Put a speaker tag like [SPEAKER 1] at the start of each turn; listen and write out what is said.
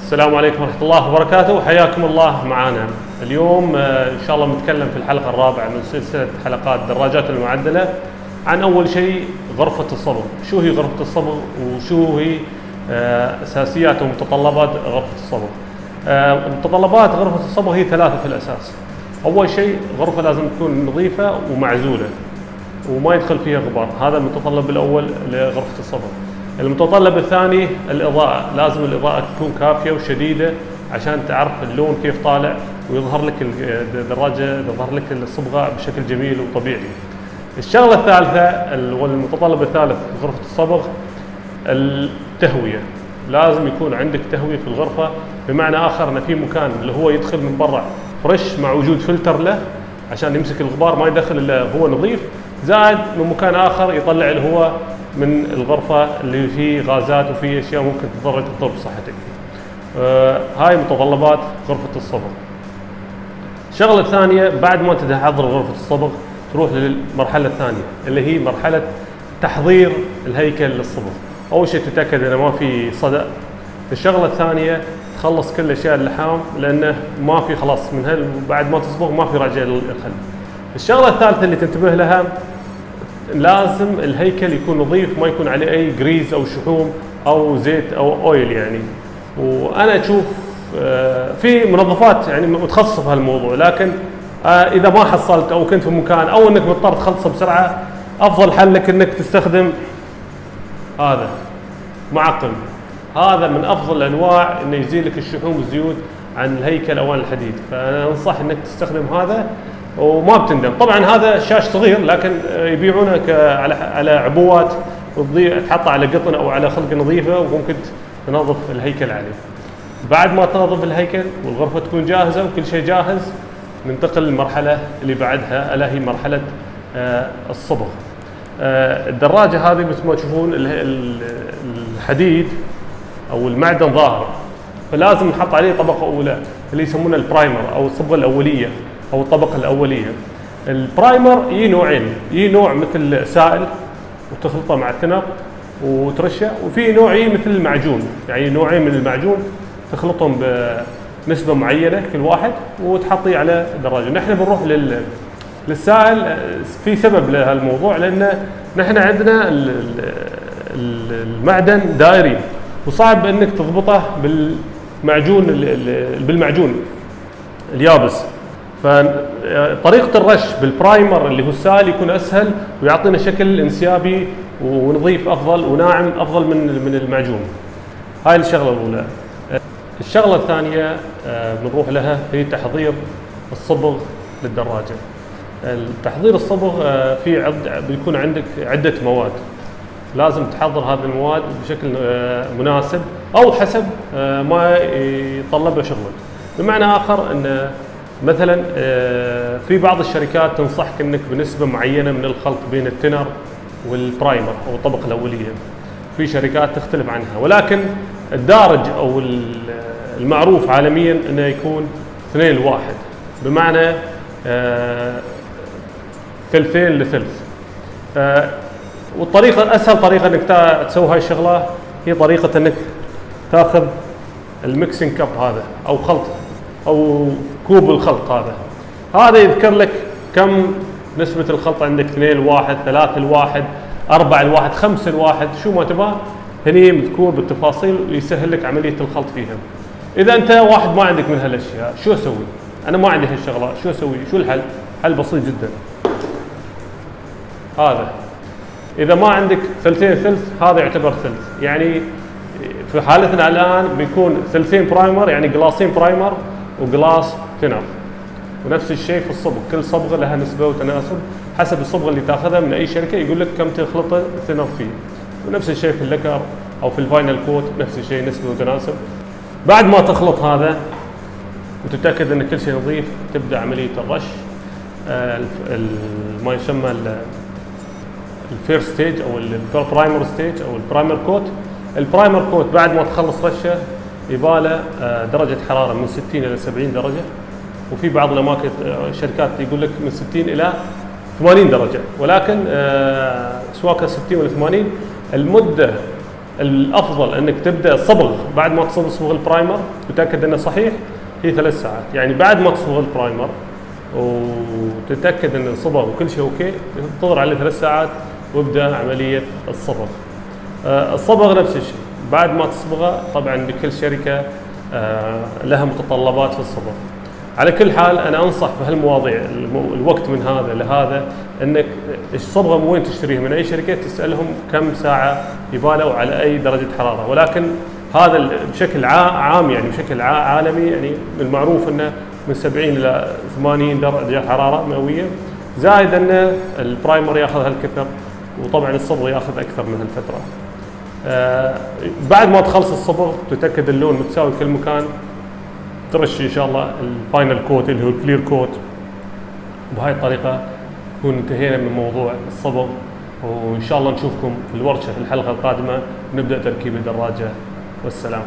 [SPEAKER 1] السلام عليكم ورحمة الله وبركاته، حياكم الله معنا. اليوم إن شاء الله بنتكلم في الحلقة الرابعة من سلسلة حلقات دراجات المعدلة عن أول شيء غرفة الصبغ. شو هي غرفة الصبغ وشو هي أساسيات ومتطلبات غرفة الصبغ. متطلبات غرفة الصبغ هي ثلاثة في الأساس. أول شيء غرفة لازم تكون نظيفة ومعزولة وما يدخل فيها غبار، هذا المتطلب الأول لغرفة الصبغ. المتطلب الثاني الإضاءة، لازم الإضاءة تكون كافية وشديدة عشان تعرف اللون كيف طالع ويظهر لك الدراجة، يظهر لك الصبغة بشكل جميل وطبيعي. الشغلة الثالثة والمتطلب الثالث في غرفة الصبغ التهوية، لازم يكون عندك تهوية في الغرفة، بمعنى آخر أن في مكان اللي هو يدخل من برا فريش مع وجود فلتر له عشان يمسك الغبار ما يدخل إلا هو نظيف، زائد من مكان آخر يطلع الهواء من الغرفة اللي فيه غازات وفيه أشياء ممكن تضرك وتضر بصحتك. هاي متطلبات غرفة الصبغ. الشغلة الثانية بعد ما تحضر غرفة الصبغ تروح للمرحلة الثانية اللي هي مرحلة تحضير الهيكل للصبغ. أول شيء تتأكد أنه ما في صدأ. الشغلة الثانية تخلص كل أشياء اللحام لأنه ما في خلاص من بعد ما تصبغ ما في رجع للخل. الشغلة الثالثة اللي تنتبه لها لازم الهيكل يكون نظيف، ما يكون عليه أي جريز أو شحوم أو زيت أو أويل يعني. وأنا أشوف في منظفات يعني متخصصة في هالموضوع، لكن إذا ما حصلت أو كنت في مكان أو أنك مضطر تخلصه بسرعة، أفضل حل لك أنك تستخدم هذا معقم. هذا من أفضل الأنواع إنه يزيل لك الشحوم والزيوت عن الهيكل أو عن الحديد، فأنا أنصح إنك تستخدم هذا وما بتندم. طبعا هذا شاش صغير لكن يبيعونه على عبوات تحطها على قطن أو على خلقة نظيفة وممكن تنظف الهيكل عليه. بعد ما تنظف الهيكل والغرفة تكون جاهزة وكل شيء جاهز، ننتقل للمرحلة اللي بعدها ألا هي مرحلة الصبغ. الدراجة هذه مثل ما تشوفون الحديد أو المعدن ظاهر، فلازم نحط عليه طبقة أولى اللي يسمونها البرايمر أو الصبغة الأولية أو الطبقة الأولية. البرايمر يجي نوعين، يجي نوع مثل سائل وتخلطه مع الثنر وترشه، وفي نوع يجي مثل المعجون، يعني نوعين من المعجون تخلطهم بنسبة معينة كل واحد وتحطيه على الدراجة. نحن بنروح للسائل في سبب لهالموضوع، لأن نحن عندنا المعدن دائري وصعب انك تضبطه بالمعجون اليابس، فطريقة الرش بالبرايمر اللي هو السائل يكون اسهل ويعطينا شكل انسيابي ونظيف افضل وناعم افضل من المعجون. هاي الشغلة الاولى. الشغلة الثانية بنروح لها هي تحضير الصبغ للدراجة. تحضير الصبغ بيكون عندك عدة مواد، لازم تحضر هذه المواد بشكل مناسب أو حسب ما يتطلبه شغلك. بمعنى آخر أن مثلا في بعض الشركات تنصحك أنك بنسبة معينة من الخلط بين التنر والبرايمر أو الطبقة الأولية، في شركات تختلف عنها، ولكن الدارج أو المعروف عالميا أنه يكون 2:1، بمعنى ثلثين لثلث. والطريقة أسهل طريقة أنك تسوي هاي الشغلة هي طريقة أنك تأخذ الميكسينج كاب هذا أو خلط أو كوب الخلط هذا يذكر لك كم نسبة الخلط عندك، 2:1 3:1 4:1 5:1 شو ما تبغى، هني مذكور بالتفاصيل ويسهل لك عملية الخلط فيها. إذا أنت واحد ما عندك من هالأشياء شو أسوي؟ أنا ما عندي هالشغلة، شو أسوي؟ شو الحل؟ حل بسيط جدا. هذا إذا ما عندك ثلثين ثلث هذا يعتبر ثلث، يعني في حالتنا الآن بيكون ثلثين برايمر يعني قلاصين برايمر وقلاص تنر، ونفس الشيء في الصبغ، كل صبغة لها نسبة وتناسب حسب الصبغة اللي تاخذها من أي شركة يقول لك كم تخلط التنر فيه، ونفس الشيء في اللكر أو في الفاينل كوت نفس الشيء نسبة وتناسب. بعد ما تخلط هذا وتتأكد أن كل شيء نظيف تبدأ عملية الرش، ما يسمى الفيرست ستيج او البرايمر ستيج او البرايمر كوت. البرايمر كوت بعد ما تخلص رشه يباله درجه حراره من 60 الى 70 درجه، وفي بعض الاماكن شركات يقول لك من 60 الى 80 درجه، ولكن سواء كان 60 ولا 80 المده الافضل انك تبدا الصبغ بعد ما تصبغ البرايمر وتتاكد انه صحيح، هي 3 ساعات. يعني بعد ما تصبغ البرايمر وتتاكد ان الصبغ وكل شيء اوكي، تنتظر عليه 3 ساعات وابدا عمليه الصبغ. الصبغ نفس الشيء بعد ما تصبغه، طبعا لكل شركه لها متطلبات في الصبغ. على كل حال انا انصح بهالمواضيع الوقت من هذا لهذا انك الصبغه من وين تشتريها، من اي شركه، تسالهم كم ساعه يبالها وعلى اي درجه حراره. ولكن هذا بشكل عام يعني بشكل عالمي يعني المعروف انه من 70 الى 80 درجه حراره مئويه، زائد ان البرايمر ياخذ هالكثر، وطبعا الصبغ ياخذ اكثر من هالفتره. بعد ما تخلص الصبغ تتاكد اللون متساوي كل مكان، ترش ان شاء الله الفاينل كوت اللي هو الكلير كوت. بهاي الطريقه نكون انتهينا من موضوع الصبغ، وان شاء الله نشوفكم في الورشه في الحلقه القادمه نبدا تركيب الدراجه. والسلام.